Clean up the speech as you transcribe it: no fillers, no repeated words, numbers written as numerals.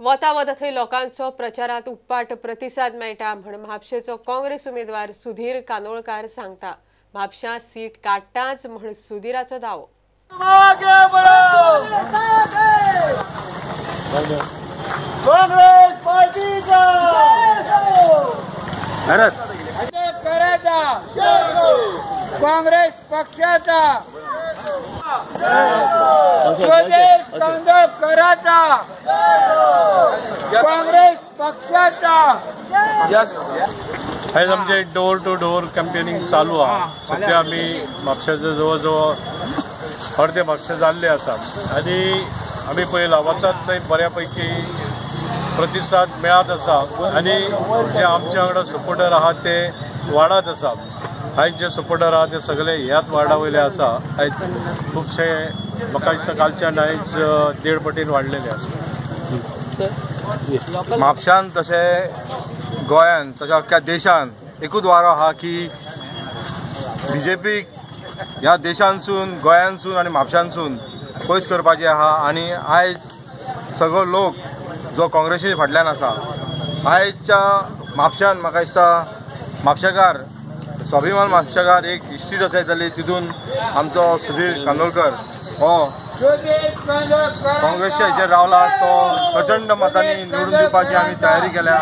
वता वता थंय लोकांचो प्रचारात उप्पाट प्रतिसाद मेळटा म्हण म्हापशेचो काँग्रेस उमेदवार सुधीर कानोळकार सांगता। म्हापशा सीट काडटाच म्हण सुधीराचो दावो। काँग्रेस पार्टीचा काँग्रेस पक्षाचा सुधीर कानोळकराचा काँग्रेस पक्षाचा। आज आमचे डोर टू डोर कॅम्पेनिंग चालू आहे। सध्या आम्ही म्हापशाचे जवळजवळ अर्धे म्हापशा जाल्ले आसा आणि आम्ही पळयला वचत थंय बऱ्यापैकी प्रतिसाद मेळत आसा आणि जे आमच्या वांगडा सपोर्टर आहात ते वाडत आसा। आयज जे सपोर्टर आहात ते सगळे ह्याच वार्डा वयले आसा। आयज खुबशे म्हाका दिसता कालच्यान आयज 1.5 पटीन वाडलेले आसा। म्हापशान तशें गोंयान तशें अख्ख्या देशान एकूच वारो आहा की बीजेपी ह्या देशांसून गोंयांसून आनी म्हापशांसून पयस करपाचें आहा आनी आयज सगळो लोक जो काँग्रेसी फाटल्यान आसा। आयजच्या म्हापशान म्हाका दिसता म्हापशेकार स्वाभिमान म्हापशेकार एक हिस्ट्री रचयत जाली, तितून आमचो सुधीर कानोळकर हो काँग्रेसच्या हेचेर रावला। तो प्रचंड मतांनी निवडून दिवपाची आमी तयारी केल्या।